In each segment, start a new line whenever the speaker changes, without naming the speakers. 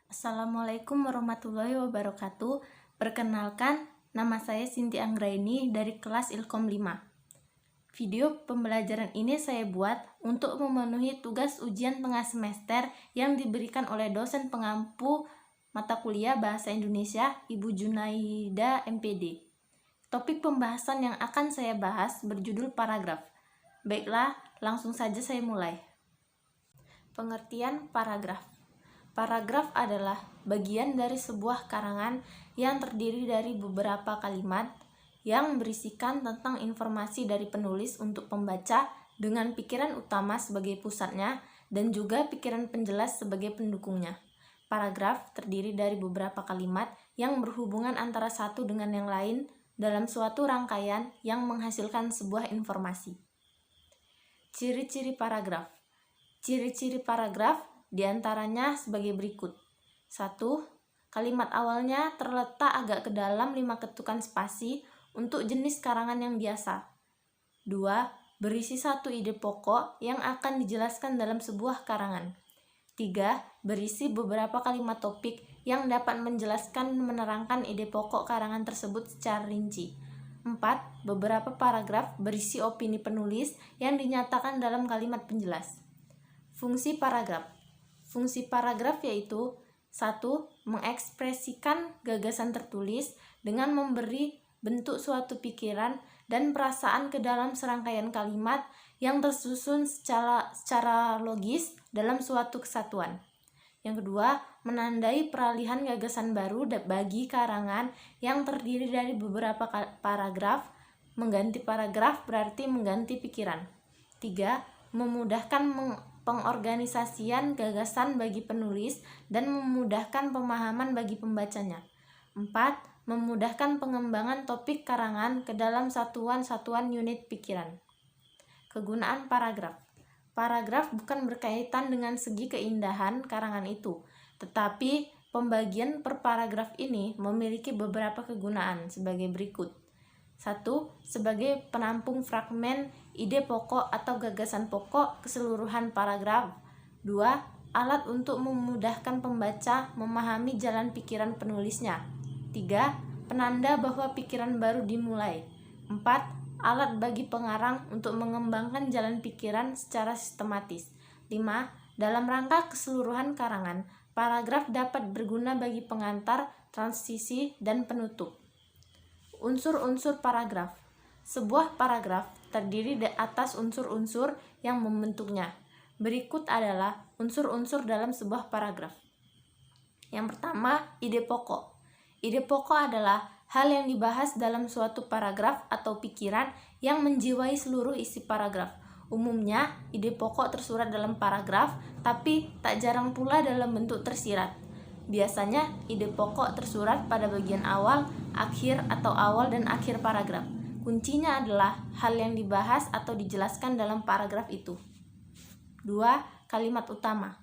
Assalamualaikum warahmatullahi wabarakatuh. Perkenalkan, nama saya Sinti Anggraini dari kelas Ilkom 5. Video pembelajaran ini saya buat untuk memenuhi tugas ujian tengah semester yang diberikan oleh dosen pengampu mata kuliah Bahasa Indonesia, Ibu Junaida MPD. Topik pembahasan yang akan saya bahas berjudul paragraf. Baiklah, langsung saja saya mulai. Pengertian paragraf. Paragraf adalah bagian dari sebuah karangan yang terdiri dari beberapa kalimat yang berisikan tentang informasi dari penulis untuk pembaca dengan pikiran utama sebagai pusatnya dan juga pikiran penjelas sebagai pendukungnya. Paragraf terdiri dari beberapa kalimat yang berhubungan antara satu dengan yang lain dalam suatu rangkaian yang menghasilkan sebuah informasi. Ciri-ciri paragraf. Ciri-ciri paragraf diantaranya sebagai berikut. 1. Kalimat awalnya terletak agak ke dalam 5 ketukan spasi untuk jenis karangan yang biasa. 2. Berisi satu ide pokok yang akan dijelaskan dalam sebuah karangan. 3. Berisi beberapa kalimat topik yang dapat menjelaskan menerangkan ide pokok karangan tersebut secara rinci. 4. Beberapa paragraf berisi opini penulis yang dinyatakan dalam kalimat penjelas. Fungsi paragraf. Fungsi paragraf yaitu 1. Mengekspresikan gagasan tertulis dengan memberi bentuk suatu pikiran dan perasaan ke dalam serangkaian kalimat yang tersusun secara logis dalam suatu kesatuan. Yang kedua, menandai peralihan gagasan baru bagi karangan yang terdiri dari beberapa paragraf. Mengganti paragraf berarti mengganti pikiran. 3. Memudahkan pengorganisasian gagasan bagi penulis dan memudahkan pemahaman bagi pembacanya. 4. Memudahkan pengembangan topik karangan ke dalam satuan-satuan unit pikiran. Kegunaan paragraf. Paragraf bukan berkaitan dengan segi keindahan karangan itu, tetapi pembagian per paragraf ini memiliki beberapa kegunaan sebagai berikut. 1. Sebagai penampung fragmen ide pokok atau gagasan pokok keseluruhan paragraf. 2. Alat untuk memudahkan pembaca memahami jalan pikiran penulisnya. 3. Penanda bahwa pikiran baru dimulai. 4. Alat bagi pengarang untuk mengembangkan jalan pikiran secara sistematis. 5. Dalam rangka keseluruhan karangan, paragraf dapat berguna bagi pengantar, transisi, dan penutup. Unsur-unsur paragraf. Sebuah paragraf terdiri atas unsur-unsur yang membentuknya. Berikut adalah unsur-unsur dalam sebuah paragraf. Yang pertama, ide pokok. Ide pokok adalah hal yang dibahas dalam suatu paragraf atau pikiran yang menjiwai seluruh isi paragraf. Umumnya, ide pokok tersurat dalam paragraf, tapi tak jarang pula dalam bentuk tersirat. Biasanya, ide pokok tersurat pada bagian awal, akhir, atau awal dan akhir paragraf. Kuncinya adalah hal yang dibahas atau dijelaskan dalam paragraf itu. 2. Kalimat utama.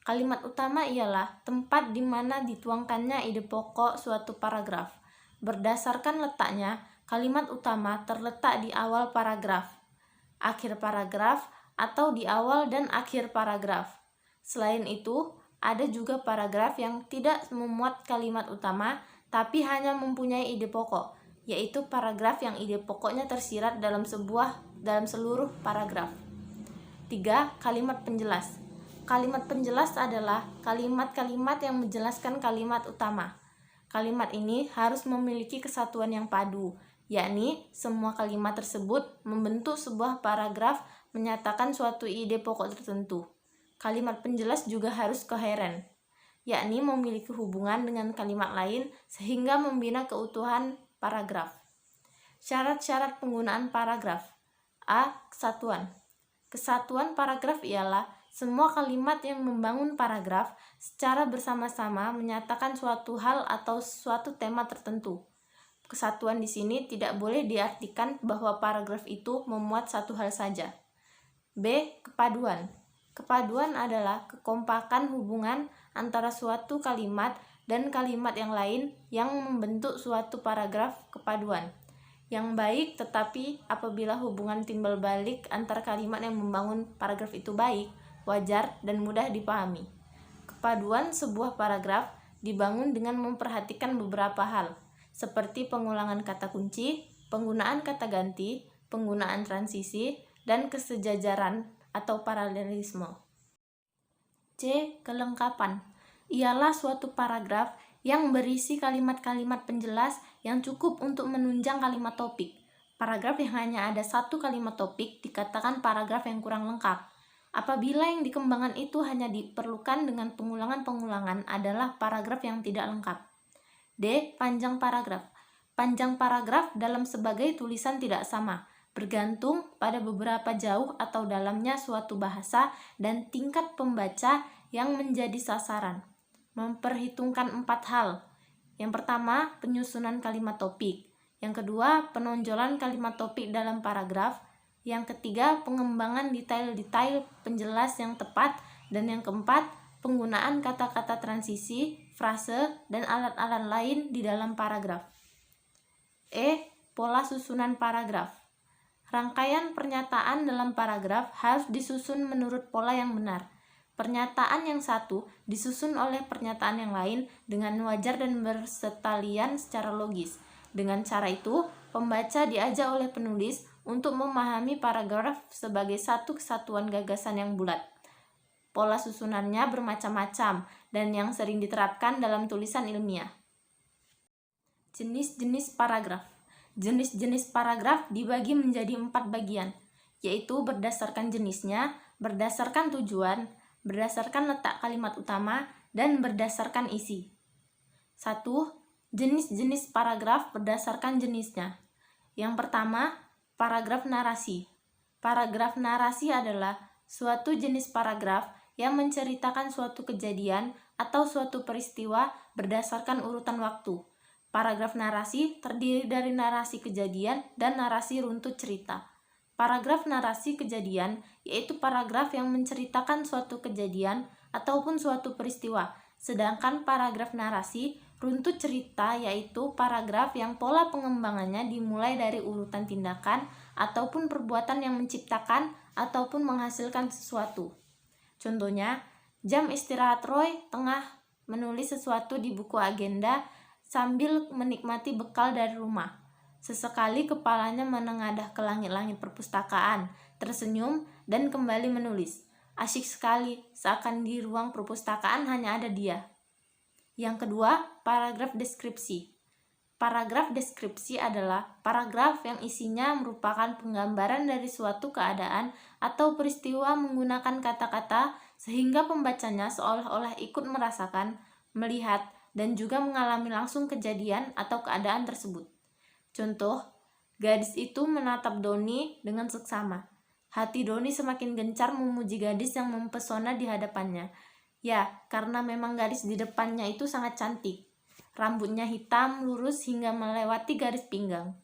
Kalimat utama ialah tempat di mana dituangkannya ide pokok suatu paragraf. Berdasarkan letaknya, kalimat utama terletak di awal paragraf, akhir paragraf, atau di awal dan akhir paragraf. Selain itu, ada juga paragraf yang tidak memuat kalimat utama, tapi hanya mempunyai ide pokok, yaitu paragraf yang ide pokoknya tersirat dalam seluruh paragraf. 3. Kalimat penjelas. Kalimat penjelas adalah kalimat-kalimat yang menjelaskan kalimat utama. Kalimat ini harus memiliki kesatuan yang padu, yakni semua kalimat tersebut membentuk sebuah paragraf menyatakan suatu ide pokok tertentu. Kalimat penjelas juga harus koheren, yakni memiliki hubungan dengan kalimat lain sehingga membina keutuhan paragraf. Syarat-syarat penggunaan paragraf. A. Kesatuan. Kesatuan paragraf ialah semua kalimat yang membangun paragraf secara bersama-sama menyatakan suatu hal atau suatu tema tertentu. Kesatuan di sini tidak boleh diartikan bahwa paragraf itu memuat satu hal saja. B. Kepaduan. Kepaduan adalah kekompakan hubungan antara suatu kalimat dan kalimat yang lain yang membentuk suatu paragraf kepaduan yang baik, tetapi apabila hubungan timbal balik antara kalimat yang membangun paragraf itu baik, wajar, dan mudah dipahami. Kepaduan sebuah paragraf dibangun dengan memperhatikan beberapa hal, seperti pengulangan kata kunci, penggunaan kata ganti, penggunaan transisi, dan kesejajaran atau paralelisme. C. Kelengkapan. Ialah suatu paragraf yang berisi kalimat-kalimat penjelas yang cukup untuk menunjang kalimat topik. Paragraf yang hanya ada satu kalimat topik dikatakan paragraf yang kurang lengkap. Apabila yang dikembangkan itu hanya diperlukan dengan pengulangan-pengulangan adalah paragraf yang tidak lengkap. D. Panjang paragraf. Panjang paragraf dalam sebagai tulisan tidak sama, bergantung pada beberapa jauh atau dalamnya suatu bahasa dan tingkat pembaca yang menjadi sasaran. Memperhitungkan 4 hal. Yang pertama, penyusunan kalimat topik. Yang kedua, penonjolan kalimat topik dalam paragraf. Yang ketiga, pengembangan detail-detail penjelas yang tepat. Dan yang keempat, penggunaan kata-kata transisi, frase, dan alat-alat lain di dalam paragraf. E. Pola susunan paragraf. Rangkaian pernyataan dalam paragraf harus disusun menurut pola yang benar. Pernyataan yang satu disusun oleh pernyataan yang lain dengan wajar dan bersetalian secara logis. Dengan cara itu, pembaca diajak oleh penulis untuk memahami paragraf sebagai satu kesatuan gagasan yang bulat. Pola susunannya bermacam-macam dan yang sering diterapkan dalam tulisan ilmiah. Jenis-jenis paragraf. Jenis-jenis paragraf dibagi menjadi 4 bagian, yaitu berdasarkan jenisnya, berdasarkan tujuan, berdasarkan letak kalimat utama, dan berdasarkan isi. 1. Jenis-jenis paragraf berdasarkan jenisnya. Yang pertama, paragraf narasi. Paragraf narasi adalah suatu jenis paragraf yang menceritakan suatu kejadian atau suatu peristiwa berdasarkan urutan waktu. Paragraf narasi terdiri dari narasi kejadian dan narasi runtut cerita. Paragraf narasi kejadian yaitu paragraf yang menceritakan suatu kejadian ataupun suatu peristiwa. Sedangkan paragraf narasi runtut cerita yaitu paragraf yang pola pengembangannya dimulai dari urutan tindakan ataupun perbuatan yang menciptakan ataupun menghasilkan sesuatu. Contohnya, jam istirahat Roy tengah menulis sesuatu di buku agenda sambil menikmati bekal dari rumah. Sesekali kepalanya menengadah ke langit-langit perpustakaan, tersenyum dan kembali menulis. Asyik sekali, seakan di ruang perpustakaan hanya ada dia. Yang kedua, paragraf deskripsi. Paragraf deskripsi adalah paragraf yang isinya merupakan penggambaran dari suatu keadaan atau peristiwa menggunakan kata-kata sehingga pembacanya seolah-olah ikut merasakan, melihat, dan juga mengalami langsung kejadian atau keadaan tersebut. Contoh, gadis itu menatap Doni dengan seksama. Hati Doni semakin gencar memuji gadis yang mempesona di hadapannya. Ya, karena memang gadis di depannya itu sangat cantik. Rambutnya hitam, lurus hingga melewati garis pinggang.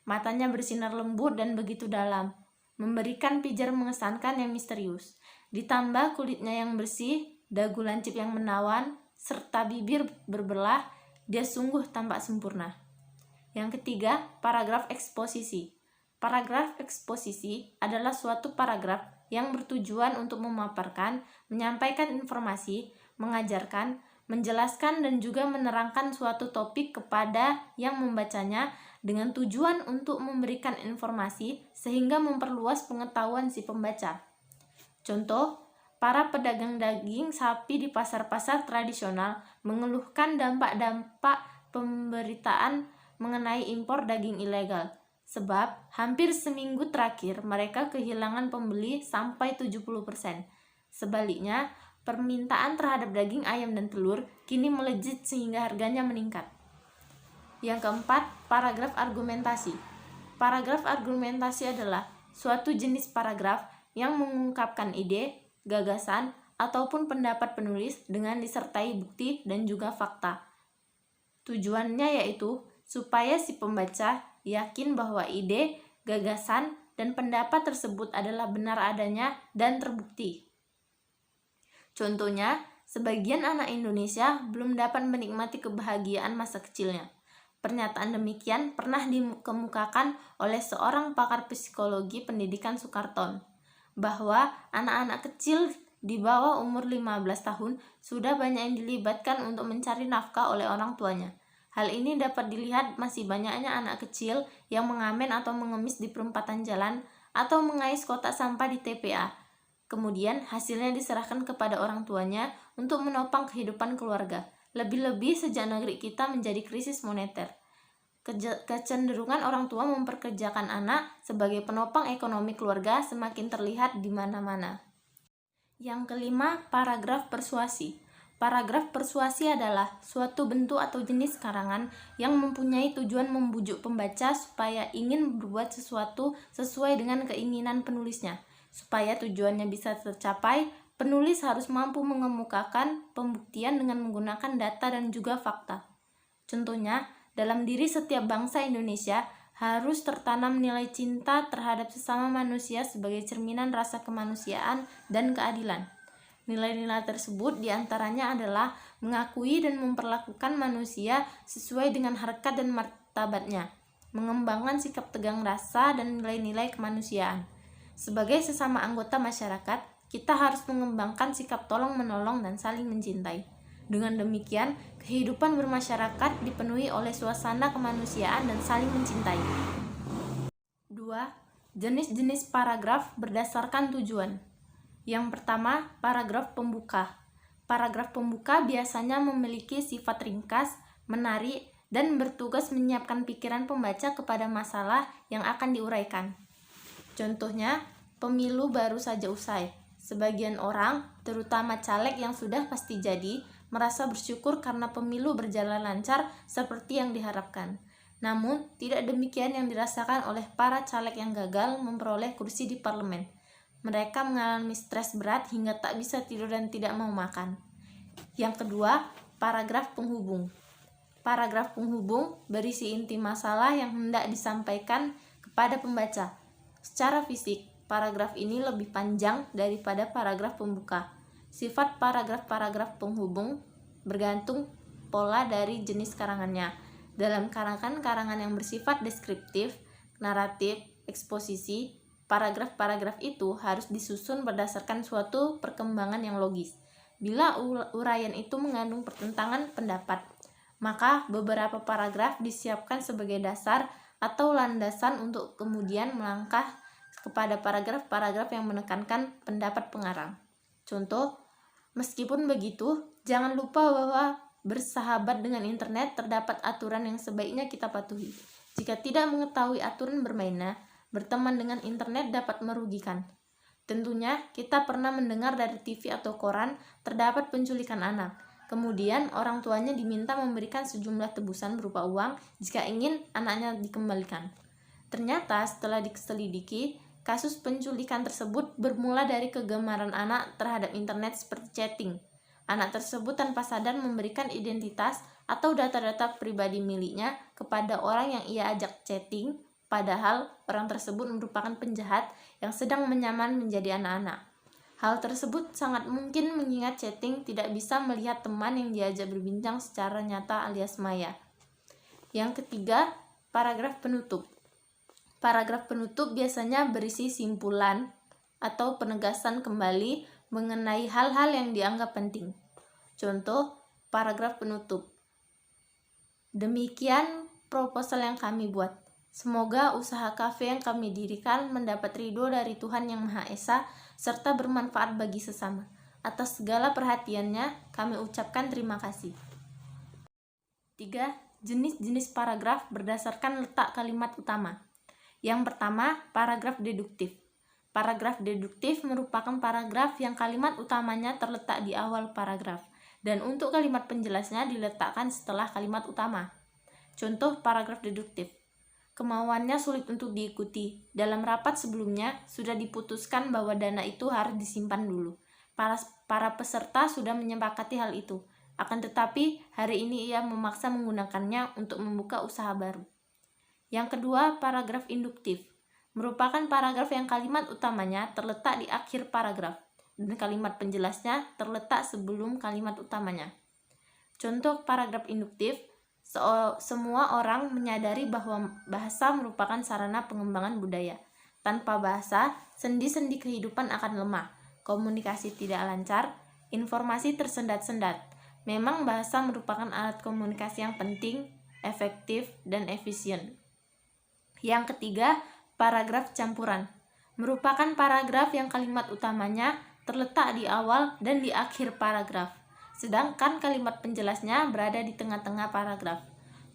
Matanya bersinar lembut dan begitu dalam, memberikan pijar mengesankan yang misterius. Ditambah kulitnya yang bersih, dagu lancip yang menawan, serta bibir berbelah, dia sungguh tampak sempurna. Yang ketiga, paragraf eksposisi. Paragraf eksposisi adalah suatu paragraf yang bertujuan untuk memaparkan, menyampaikan informasi, mengajarkan, menjelaskan dan juga menerangkan suatu topik kepada yang membacanya dengan tujuan untuk memberikan informasi sehingga memperluas pengetahuan si pembaca. Contoh, para pedagang daging sapi di pasar-pasar tradisional mengeluhkan dampak-dampak pemberitaan mengenai impor daging ilegal. Sebab hampir seminggu terakhir mereka kehilangan pembeli sampai 70%. Sebaliknya, permintaan terhadap daging ayam dan telur kini melejit sehingga harganya meningkat. Yang keempat, paragraf argumentasi. Paragraf argumentasi adalah suatu jenis paragraf yang mengungkapkan ide, gagasan, ataupun pendapat penulis dengan disertai bukti dan juga fakta. Tujuannya yaitu supaya si pembaca yakin bahwa ide, gagasan, dan pendapat tersebut adalah benar adanya dan terbukti. Contohnya, sebagian anak Indonesia belum dapat menikmati kebahagiaan masa kecilnya. Pernyataan demikian pernah dikemukakan oleh seorang pakar psikologi pendidikan Soekarton, bahwa anak-anak kecil di bawah umur 15 tahun sudah banyak yang dilibatkan untuk mencari nafkah oleh orang tuanya. Hal ini dapat dilihat masih banyaknya anak kecil yang mengamen atau mengemis di perempatan jalan atau mengais kotak sampah di TPA. Kemudian hasilnya diserahkan kepada orang tuanya untuk menopang kehidupan keluarga. Lebih-lebih sejak negeri kita menjadi krisis moneter. Kecenderungan orang tua memperkerjakan anak sebagai penopang ekonomi keluarga semakin terlihat di mana-mana. Yang kelima, paragraf persuasi. Paragraf persuasi adalah suatu bentuk atau jenis karangan yang mempunyai tujuan membujuk pembaca supaya ingin berbuat sesuatu sesuai dengan keinginan penulisnya. Supaya tujuannya bisa tercapai, penulis harus mampu mengemukakan pembuktian dengan menggunakan data dan juga fakta. Contohnya, dalam diri setiap bangsa Indonesia harus tertanam nilai cinta terhadap sesama manusia sebagai cerminan rasa kemanusiaan dan keadilan. Nilai-nilai tersebut diantaranya adalah mengakui dan memperlakukan manusia sesuai dengan harkat dan martabatnya, mengembangkan sikap tegang rasa dan nilai-nilai kemanusiaan. Sebagai sesama anggota masyarakat, kita harus mengembangkan sikap tolong-menolong dan saling mencintai. Dengan demikian, kehidupan bermasyarakat dipenuhi oleh suasana kemanusiaan dan saling mencintai. 2. Jenis-jenis paragraf berdasarkan tujuan. Yang pertama, paragraf pembuka. Paragraf pembuka biasanya memiliki sifat ringkas, menarik, dan bertugas menyiapkan pikiran pembaca kepada masalah yang akan diuraikan. Contohnya, pemilu baru saja usai. Sebagian orang, terutama caleg yang sudah pasti jadi, merasa bersyukur karena pemilu berjalan lancar seperti yang diharapkan. Namun, tidak demikian yang dirasakan oleh para caleg yang gagal memperoleh kursi di parlemen. Mereka mengalami stres berat hingga tak bisa tidur dan tidak mau makan. Yang kedua, paragraf penghubung. Paragraf penghubung berisi inti masalah yang hendak disampaikan kepada pembaca. Secara fisik, paragraf ini lebih panjang daripada paragraf pembuka. Sifat paragraf-paragraf penghubung bergantung pola dari jenis karangannya. Dalam karangan-karangan yang bersifat deskriptif, naratif, eksposisi, paragraf-paragraf itu harus disusun berdasarkan suatu perkembangan yang logis. Bila uraian itu mengandung pertentangan pendapat, maka beberapa paragraf disiapkan sebagai dasar atau landasan untuk kemudian melangkah kepada paragraf-paragraf yang menekankan pendapat pengarang. Contoh, meskipun begitu, jangan lupa bahwa bersahabat dengan internet terdapat aturan yang sebaiknya kita patuhi. Jika tidak mengetahui aturan bermainnya, berteman dengan internet dapat merugikan. Tentunya, kita pernah mendengar dari TV atau koran terdapat penculikan anak. Kemudian, orang tuanya diminta memberikan sejumlah tebusan berupa uang jika ingin anaknya dikembalikan. Ternyata, setelah diselidiki, kasus penculikan tersebut bermula dari kegemaran anak terhadap internet seperti chatting. Anak tersebut tanpa sadar memberikan identitas atau data-data pribadi miliknya kepada orang yang ia ajak chatting, padahal orang tersebut merupakan penjahat yang sedang menyamar menjadi anak-anak. Hal tersebut sangat mungkin mengingat chatting tidak bisa melihat teman yang diajak berbincang secara nyata alias maya. Yang ketiga, paragraf penutup. Paragraf penutup biasanya berisi simpulan atau penegasan kembali mengenai hal-hal yang dianggap penting. Contoh, paragraf penutup. Demikian proposal yang kami buat. Semoga usaha kafe yang kami dirikan mendapat ridho dari Tuhan Yang Maha Esa serta bermanfaat bagi sesama. Atas segala perhatiannya, kami ucapkan terima kasih. 3. Jenis-jenis paragraf berdasarkan letak kalimat utama. Yang pertama, paragraf deduktif. Paragraf deduktif merupakan paragraf yang kalimat utamanya terletak di awal paragraf, dan untuk kalimat penjelasnya diletakkan setelah kalimat utama. Contoh paragraf deduktif. Kemauannya sulit untuk diikuti. Dalam rapat sebelumnya, sudah diputuskan bahwa dana itu harus disimpan dulu. Para peserta sudah menyepakati hal itu. Akan tetapi, hari ini ia memaksa menggunakannya untuk membuka usaha baru. Yang kedua, paragraf induktif. Merupakan paragraf yang kalimat utamanya terletak di akhir paragraf, dan kalimat penjelasnya terletak sebelum kalimat utamanya. Contoh paragraf induktif, semua orang menyadari bahwa bahasa merupakan sarana pengembangan budaya. Tanpa bahasa, sendi-sendi kehidupan akan lemah. komunikasi tidak lancar, informasi tersendat-sendat. Memang bahasa merupakan alat komunikasi yang penting, efektif, dan efisien. Yang ketiga, paragraf campuran. Merupakan paragraf yang kalimat utamanya terletak di awal dan di akhir paragraf, sedangkan kalimat penjelasnya berada di tengah-tengah paragraf.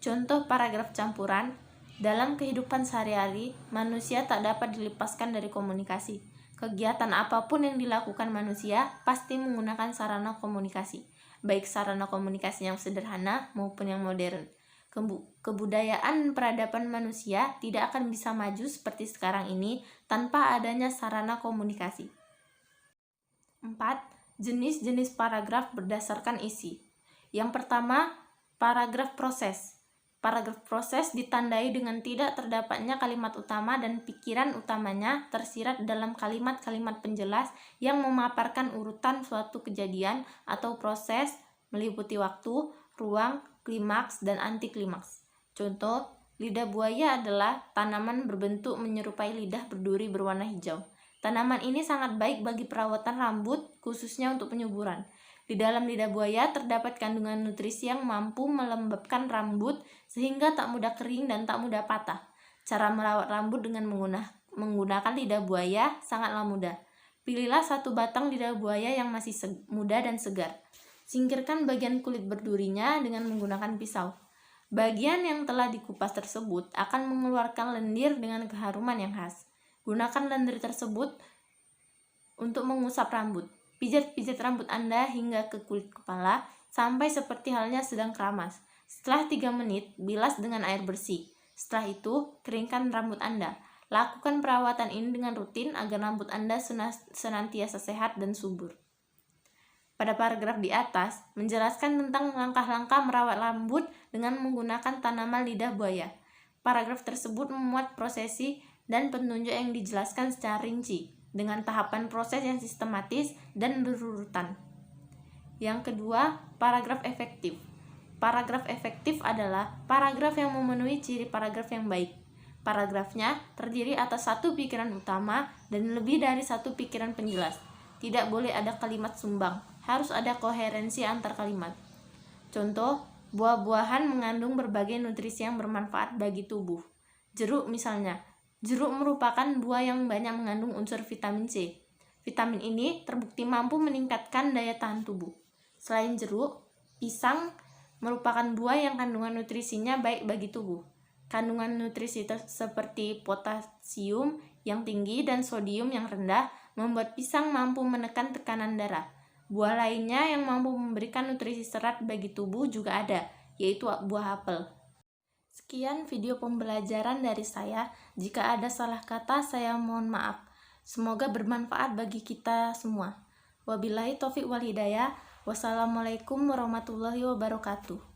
Contoh paragraf campuran, dalam kehidupan sehari-hari, manusia tak dapat dilepaskan dari komunikasi. Kegiatan apapun yang dilakukan manusia pasti menggunakan sarana komunikasi, baik sarana komunikasi yang sederhana maupun yang modern. Kebudayaan peradaban manusia tidak akan bisa maju seperti sekarang ini tanpa adanya sarana komunikasi. 4. Jenis-jenis paragraf berdasarkan isi. Yang pertama, paragraf proses. Paragraf proses ditandai dengan tidak terdapatnya kalimat utama dan pikiran utamanya tersirat dalam kalimat-kalimat penjelas yang memaparkan urutan suatu kejadian atau proses meliputi waktu, ruang, klimaks, dan anti-klimaks. Contoh, lidah buaya adalah tanaman berbentuk menyerupai lidah berduri berwarna hijau. Tanaman ini sangat baik bagi perawatan rambut, khususnya untuk penyuburan. Di dalam lidah buaya terdapat kandungan nutrisi yang mampu melembabkan rambut sehingga tak mudah kering dan tak mudah patah. Cara merawat rambut dengan menggunakan lidah buaya sangatlah mudah. Pilihlah satu batang lidah buaya yang masih muda dan segar. Singkirkan bagian kulit berdurinya dengan menggunakan pisau. Bagian yang telah dikupas tersebut akan mengeluarkan lendir dengan keharuman yang khas. Gunakan lendir tersebut untuk mengusap rambut. Pijat-pijat rambut Anda hingga ke kulit kepala sampai seperti halnya sedang keramas. Setelah 3 menit, bilas dengan air bersih. Setelah itu, keringkan rambut Anda. Lakukan perawatan ini dengan rutin agar rambut Anda senantiasa sehat dan subur. Pada paragraf di atas, menjelaskan tentang langkah-langkah merawat rambut dengan menggunakan tanaman lidah buaya. Paragraf tersebut memuat prosesi dan petunjuk yang dijelaskan secara rinci, dengan tahapan proses yang sistematis dan berurutan. Yang kedua, paragraf efektif. Paragraf efektif adalah paragraf yang memenuhi ciri paragraf yang baik. Paragrafnya terdiri atas satu pikiran utama dan lebih dari satu pikiran penjelas. Tidak boleh ada kalimat sumbang, harus ada koherensi antar kalimat. Contoh, buah-buahan mengandung berbagai nutrisi yang bermanfaat bagi tubuh. Jeruk misalnya, jeruk merupakan buah yang banyak mengandung unsur vitamin C. Vitamin ini terbukti mampu meningkatkan daya tahan tubuh. Selain jeruk, pisang merupakan buah yang kandungan nutrisinya baik bagi tubuh. Kandungan nutrisi seperti potasium yang tinggi dan sodium yang rendah membuat pisang mampu menekan tekanan darah. Buah lainnya yang mampu memberikan nutrisi serat bagi tubuh juga ada, yaitu buah apel. Sekian video pembelajaran dari saya. Jika ada salah kata, saya mohon maaf. Semoga bermanfaat bagi kita semua. Wabillahi taufiq wal hidayah. Wassalamualaikum warahmatullahi wabarakatuh.